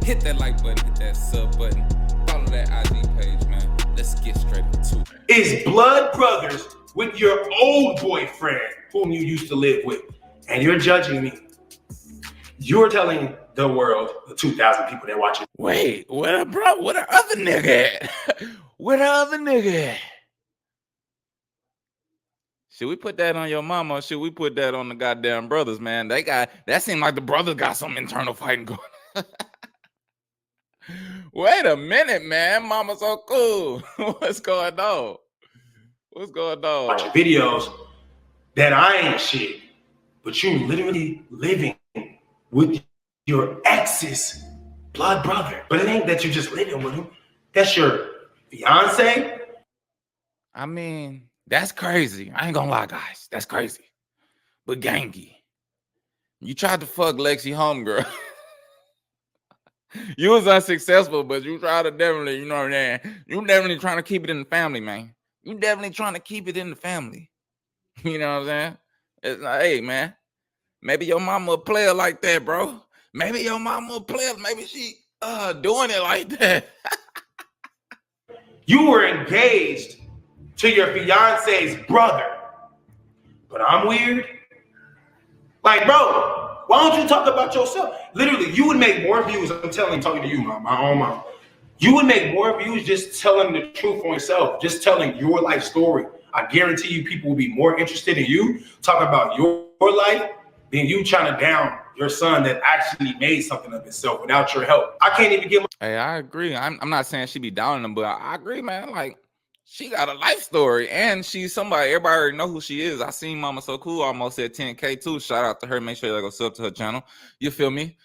Hit that like button, hit that sub button, follow that IG page, man. Let's get straight into it. Is blood brothers with your old boyfriend whom you used to live with, and you're judging me. You're telling the world, the 2,000 people that watch it. Wait, where the other nigga at? Where the other nigga at? Should we put that on your mama or should we put that on the goddamn brothers, man? That seemed like the brothers got some internal fighting going on. Wait a minute, man. Mama's so cool. What's going on? What's going on? Watch videos that I ain't shit, but you literally living with your ex's blood brother. But it ain't that you just living with him. That's your fiance. I mean, that's crazy. I ain't gonna lie, guys. That's crazy. But gangy, you tried to fuck Lexi homegirl. You was unsuccessful, but you tried to definitely, you know what I'm saying? You definitely trying to keep it in the family, man. You definitely trying to keep it in the family. You know what I'm saying? It's like, hey, man, maybe your mama a player like that, bro. Maybe your mama a player. Maybe she doing it like that. You were engaged to your fiance's brother. But I'm weird. Like, bro, why don't you talk about yourself? Literally, you would make more views. I'm talking to you, my own mom. You would make more views just telling the truth on yourself, just telling your life story. I guarantee you people will be more interested in you talking about your life than you trying to down your son that actually made something of himself without your help. I can't even get my... Hey, I agree. I'm not saying she be downing them, but I agree, man. Like, she got a life story and she's somebody, everybody already know who she is. I seen Mama So Cool almost at 10K too. Shout out to her. Make sure you go sub to her channel. You feel me?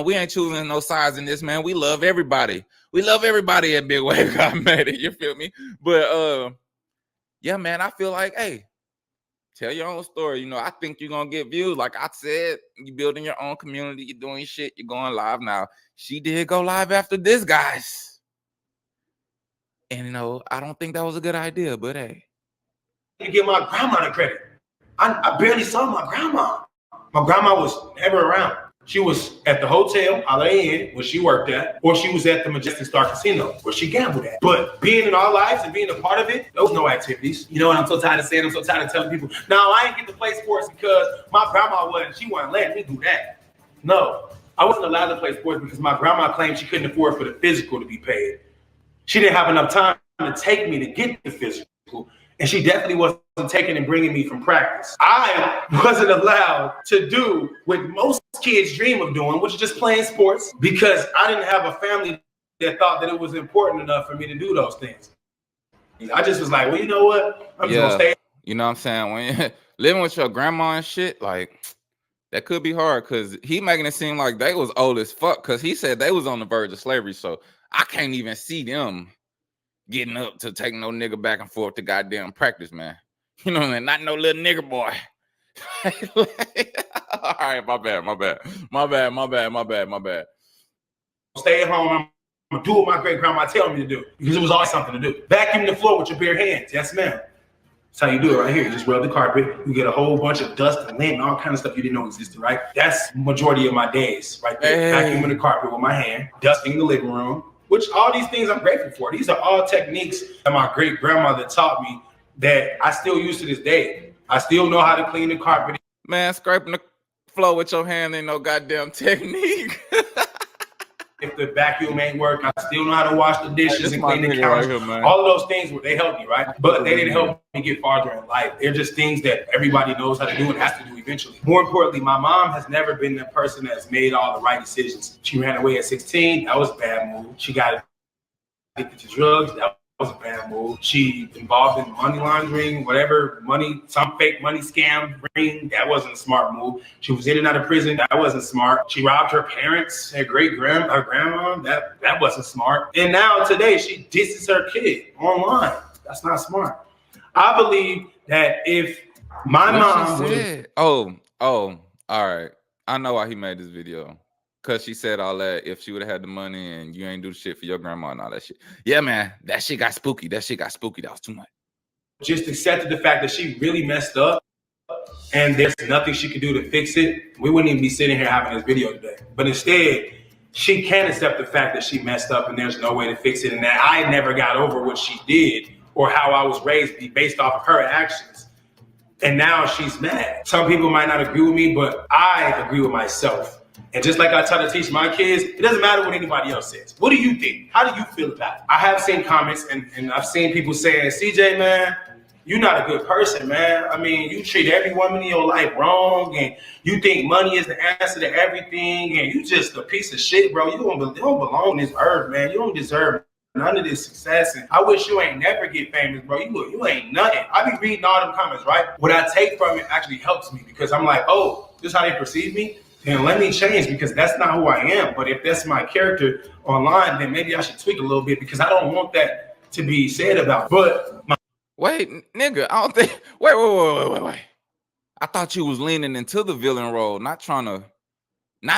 We ain't choosing no sides in this, man. We love everybody. We love everybody at Big Wave got mad at. You feel me? But yeah, man, I feel like, hey, tell your own story. You know, I think you're gonna get views. Like I said, you building your own community, you're doing your shit, you're going live now. She did go live after this, guys. And you know, I don't think that was a good idea, but hey. You give my grandma the credit. I barely saw my grandma. My grandma was never around. She was at the hotel, Holiday Inn, where she worked at, or she was at the Majestic Star Casino, where she gambled at. But being in our lives and being a part of it, there was no activities. You know what I'm so tired of saying? I'm so tired of telling people, no, I ain't get to play sports because my grandma she wasn't letting me do that. No, I wasn't allowed to play sports because my grandma claimed she couldn't afford for the physical to be paid. She didn't have enough time to take me to get the physical. And she definitely wasn't taking and bringing me from practice. I wasn't allowed to do what most kids dream of doing, which is just playing sports, because I didn't have a family that thought that it was important enough for me to do those things. I just was like, well, you know what? I'm just gonna stay. You know what I'm saying? When you're living with your grandma and shit, like, that could be hard because he making it seem like they was old as fuck because he said they was on the verge of slavery. So I can't even see them getting up to take no nigga back and forth to goddamn practice, man. You know what I mean? Not no little nigga boy. All right, my bad. Stay at home. I'm gonna do what my great grandma tell me to do because it was always something to do. Vacuum the floor with your bare hands. Yes, ma'am. That's how you do it right here. You just rub the carpet. You get a whole bunch of dust and lint and all kind of stuff you didn't know existed, right? That's the majority of my days right there. Hey. Vacuuming the carpet with my hand, dusting the living room, which all these things I'm grateful for. These are all techniques that my great grandmother taught me that I still use to this day. I still know how to clean the carpet. Man, scraping the floor with your hand ain't no goddamn technique. If the vacuum ain't work, I still know how to wash the dishes and clean the counters. Right here, all of those things, they help me, right? But they didn't help me get farther in life. They're just things that everybody knows how to do and has to do eventually. More importantly, my mom has never been the person that's made all the right decisions. She ran away at 16. That was a bad move. She got addicted to drugs. That was a bad move. She involved in money laundering, whatever money, some fake money scam ring. That wasn't a smart move. She was in and out of prison. That wasn't smart. She robbed her parents, her grandma. That wasn't smart. And now today she disses her kid online. That's not smart. I believe that if my mom would... Oh, all right. I know why he made this video. Because she said all that, if she would have had the money and you ain't do shit for your grandma and all that shit. Yeah, man, that shit got spooky. That was too much. Just accepted the fact that she really messed up and there's nothing she could do to fix it, we wouldn't even be sitting here having this video today. But instead, she can't accept the fact that she messed up and there's no way to fix it, and that I never got over what she did or how I was raised based off of her actions. And now she's mad. Some people might not agree with me, but I agree with myself. And just like I try to teach my kids, it doesn't matter what anybody else says. What do you think? How do you feel about it? I have seen comments and I've seen people saying, CJ, man, you're not a good person, man. I mean, you treat every woman in your life wrong, and you think money is the answer to everything, and you just a piece of shit, bro. You don't belong on this earth, man. You don't deserve none of this success, and I wish you ain't never get famous, bro. You ain't nothing. I be reading all them comments, right? What I take from it actually helps me, because I'm like, oh, this is how they perceive me? Then let me change, because that's not who I am. But if that's my character online, then maybe I should tweak a little bit, because I don't want that to be said about. But wait, nigga, I don't think. Wait. I thought you was leaning into the villain role, not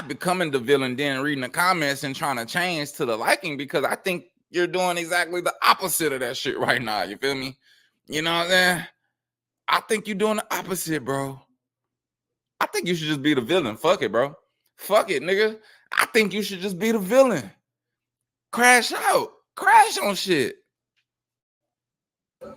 becoming the villain, then reading the comments and trying to change to the liking, because I think you're doing exactly the opposite of that shit right now. You feel me? You know what I'm saying? I think you're doing the opposite, bro. I think you should just be the villain. Fuck it, bro. Fuck it, nigga. I think you should just be the villain. Crash out. Crash on shit.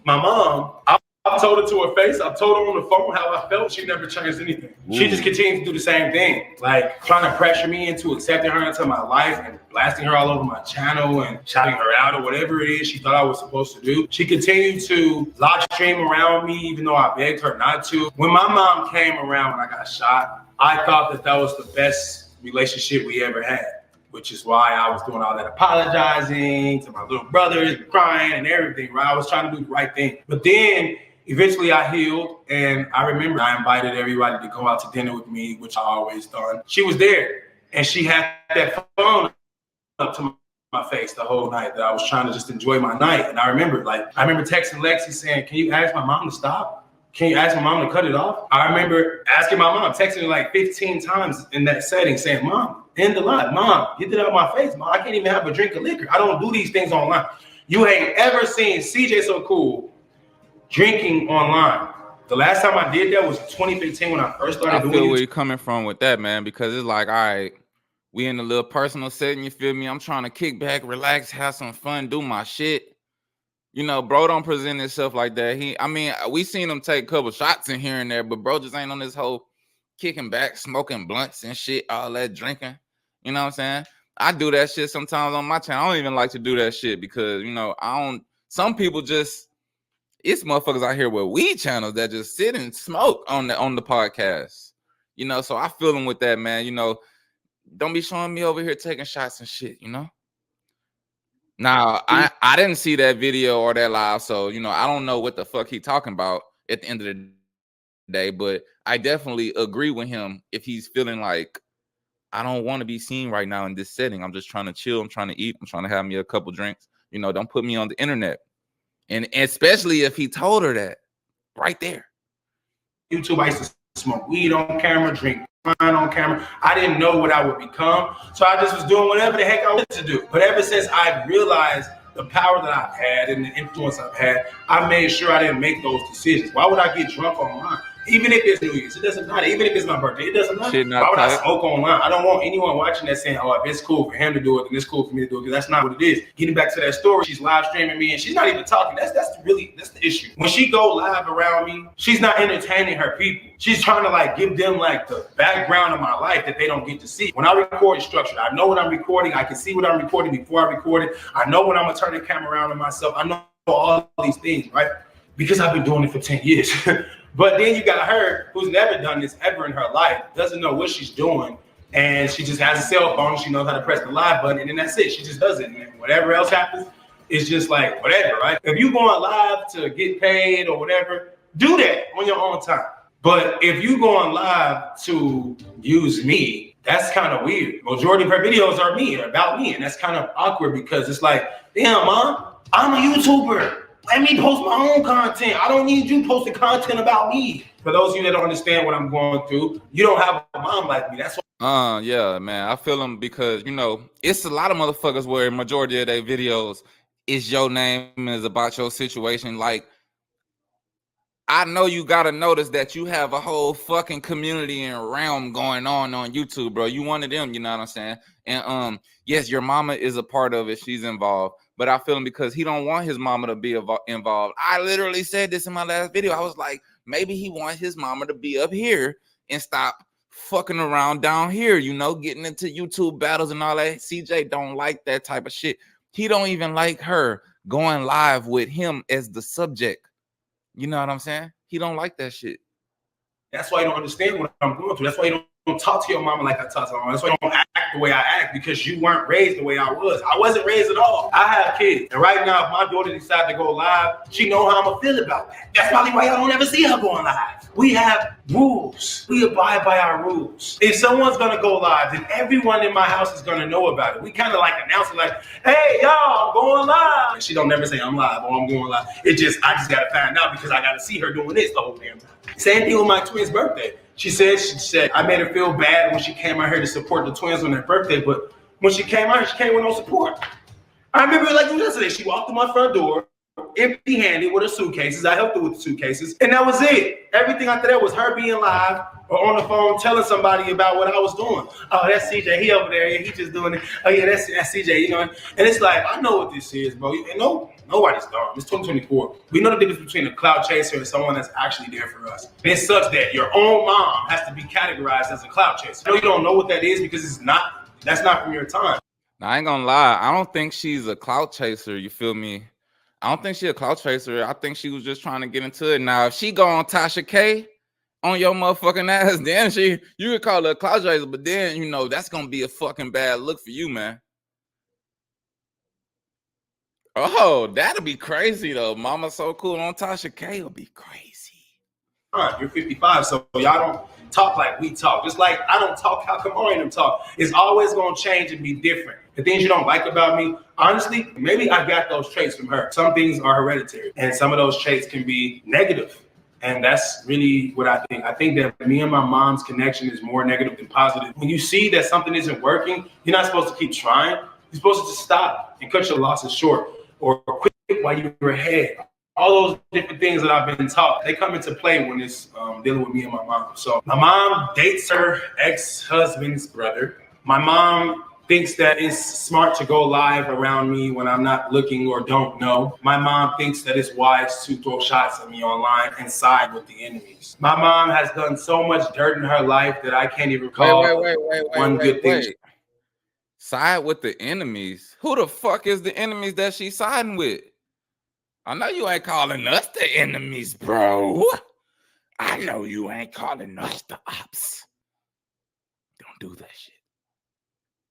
My mom, I've told her to her face. I've told her on the phone how I felt. She never changed anything. Ooh. She just continues to do the same thing. Like trying to pressure me into accepting her into my life and blasting her all over my channel and shouting her out or whatever it is she thought I was supposed to do. She continued to live stream around me even though I begged her not to. When my mom came around when I got shot, I thought that was the best relationship we ever had, which is why I was doing all that apologizing to my little brothers, crying and everything, right? I was trying to do the right thing. But then eventually I healed, and I remember I invited everybody to go out to dinner with me, which I always done. She was there, and she had that phone up to my face the whole night that I was trying to just enjoy my night. And I remember texting Lexi saying, can you ask my mom to stop? Can you ask my mom to cut it off? I remember asking my mom, texting her like 15 times in that setting saying, Mom, end the line. Mom, get it out of my face. Mom, I can't even have a drink of liquor. I don't do these things online. You ain't ever seen CJ So Cool drinking online. The last time I did that was 2015 when I first started doing it. I feel where you're coming from with that, man, because it's like, all right, we in a little personal setting, you feel me? I'm trying to kick back, relax, have some fun, do my shit. You know, bro don't present himself like that. We seen him take a couple shots in here and there, but bro just ain't on this whole kicking back, smoking blunts and shit, all that drinking. You know what I'm saying? I do that shit sometimes on my channel. I don't even like to do that shit because, you know, some people just, it's motherfuckers out here with weed channels that just sit and smoke on the podcast. You know, so I feel them with that, man. You know, don't be showing me over here taking shots and shit, you know? Now, I didn't see that video or that live, so, you know, I don't know what the fuck he talking about at the end of the day, but I definitely agree with him if he's feeling like, I don't want to be seen right now in this setting. I'm just trying to chill. I'm trying to eat. I'm trying to have me a couple drinks. You know, don't put me on the internet. And especially if he told her that right there. YouTube, I used to smoke weed on camera, drink wine on camera. I didn't know what I would become. So I just was doing whatever the heck I wanted to do. But ever since I realized the power that I've had and the influence I've had, I made sure I didn't make those decisions. Why would I get drunk online? Even if it's New Year's, it doesn't matter. Even if it's my birthday, it doesn't matter. Why would I smoke online? I don't want anyone watching that saying, oh, if it's cool for him to do it, then it's cool for me to do it, because that's not what it is. Getting back to that story, she's live streaming me and she's not even talking. That's the issue. When she go live around me, she's not entertaining her people. She's trying to like give them like the background of my life that they don't get to see. When I record, it's structured. I know what I'm recording. I can see what I'm recording before I record it. I know when I'm gonna turn the camera around on myself. I know all these things, right? Because I've been doing it for 10 years. But then you got her, who's never done this ever in her life, doesn't know what she's doing, and she just has a cell phone. She knows how to press the live button, and then that's it. She just does it. And whatever else happens, it's just like whatever, right? If you going live to get paid or whatever, do that on your own time. But if you going live to use me, that's kind of weird. Majority of her videos are me, about me, and that's kind of awkward because it's like, damn, Mom, I'm a YouTuber. Let me post my own content. I don't need you posting content about me. For those of you that don't understand what I'm going through, you don't have a mom like me. That's what. Yeah, man. I feel them because, you know, it's a lot of motherfuckers where majority of their videos is your name and is about your situation. Like, I know you gotta notice that you have a whole fucking community and realm going on YouTube, bro. You one of them, you know what I'm saying? And yes, your mama is a part of it. She's involved, but I feel him because he don't want his mama to be involved. I literally said this in my last video. I was like, maybe he wants his mama to be up here and stop fucking around down here, you know, getting into YouTube battles and all that. CJ don't like that type of shit. He don't even like her going live with him as the subject. You know what I'm saying? He don't like that shit. That's why you don't understand what I'm going through. That's why you don't talk to your mama like I talk to my mama. That's why you don't act the way I act, because you weren't raised the way I was. I wasn't raised at all. I have kids. And right now, if my daughter decides to go live, she know how I'm going to feel about that. That's probably why y'all don't ever see her going live. We have rules. We abide by our rules. If someone's going to go live, then everyone in my house is going to know about it. We kind of like announce it like, hey, y'all, I'm going live. And she don't never say I'm live or I'm going live. I just got to find out because I got to see her doing this the whole damn time. Same thing with my twins' birthday. She said I made her feel bad when she came out here to support the twins on their birthday, but when she came out here, she came with no support. I remember like yesterday, she walked through my front door, empty-handed with her suitcases. I helped her with the suitcases, and that was it. Everything after that was her being live or on the phone telling somebody about what I was doing. Oh, that's CJ. He over there. Yeah, he just doing it. Oh, yeah, that's CJ. You know, and it's like, I know what this is, bro. And nobody's dumb. It's 2024. We know the difference between a clout chaser and someone that's actually there for us. And it sucks that your own mom has to be categorized as a clout chaser. I know you don't know what that is because that's not from your time. Now, I ain't gonna lie. I don't think she's a clout chaser. You feel me? I don't think she's a clout chaser. I think she was just trying to get into it. Now, if she go on Tasha K on your motherfucking ass, then you could call her a clout chaser, but then, you know, that's gonna be a fucking bad look for you, man. Oh, that'll be crazy though. Mama So Cool on Tasha K will be crazy. You're 55, so y'all don't talk like we talk. Just like I don't talk how Kamari and them talk. It's always gonna change and be different. The things you don't like about me, honestly, maybe I got those traits from her. Some things are hereditary, and some of those traits can be negative. And that's really what I think. I think that me and my mom's connection is more negative than positive. When you see that something isn't working, you're not supposed to keep trying. You're supposed to just stop and cut your losses short or quit while you're ahead. All those different things that I've been taught, they come into play when it's dealing with me and my mom. So my mom dates her ex-husband's brother. My mom thinks that it's smart to go live around me when I'm not looking or don't know. My mom thinks that it's wise to throw shots at me online and side with the enemies. My mom has done so much dirt in her life that I can't even recall one good thing. Side with the enemies? Who the fuck is the enemies that she's siding with? I know you ain't calling us the enemies, bro. I know you ain't calling us the ops. Don't do that shit.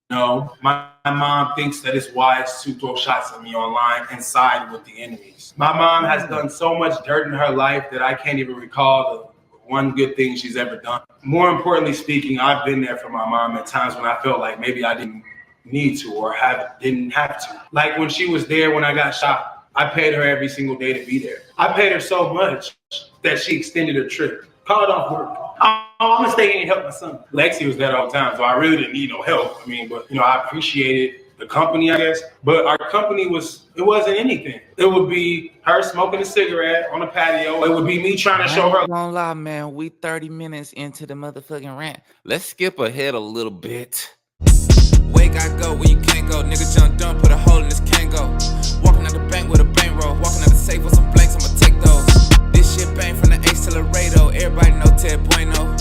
No, my mom thinks that it's wise to throw shots at me online and side with the enemies. My mom has done so much dirt in her life that I can't even recall the one good thing she's ever done. More importantly speaking, I've been there for my mom at times when I felt like maybe I didn't need to or didn't have to. Like when she was there when I got shot. I paid her every single day to be there. I paid her so much that she extended her trip. Called off work. I'm gonna stay in and help my son. Lexi was there all the time, so I really didn't need no help. I mean, but I appreciated the company, I guess. But our company it wasn't anything. It would be her smoking a cigarette on the patio. It would be me trying to show her. I don't lie, man. We 30 minutes into the motherfucking rant. Let's skip ahead a little bit. Where you gotta go, where you can't go. Nigga jumped done, put a hole in this can't go. Walking out the bank with a bankroll. Walking out the safe with some blanks, I'ma take those. This shit bang from the Ace to Laredo. Everybody know Ted Bueno.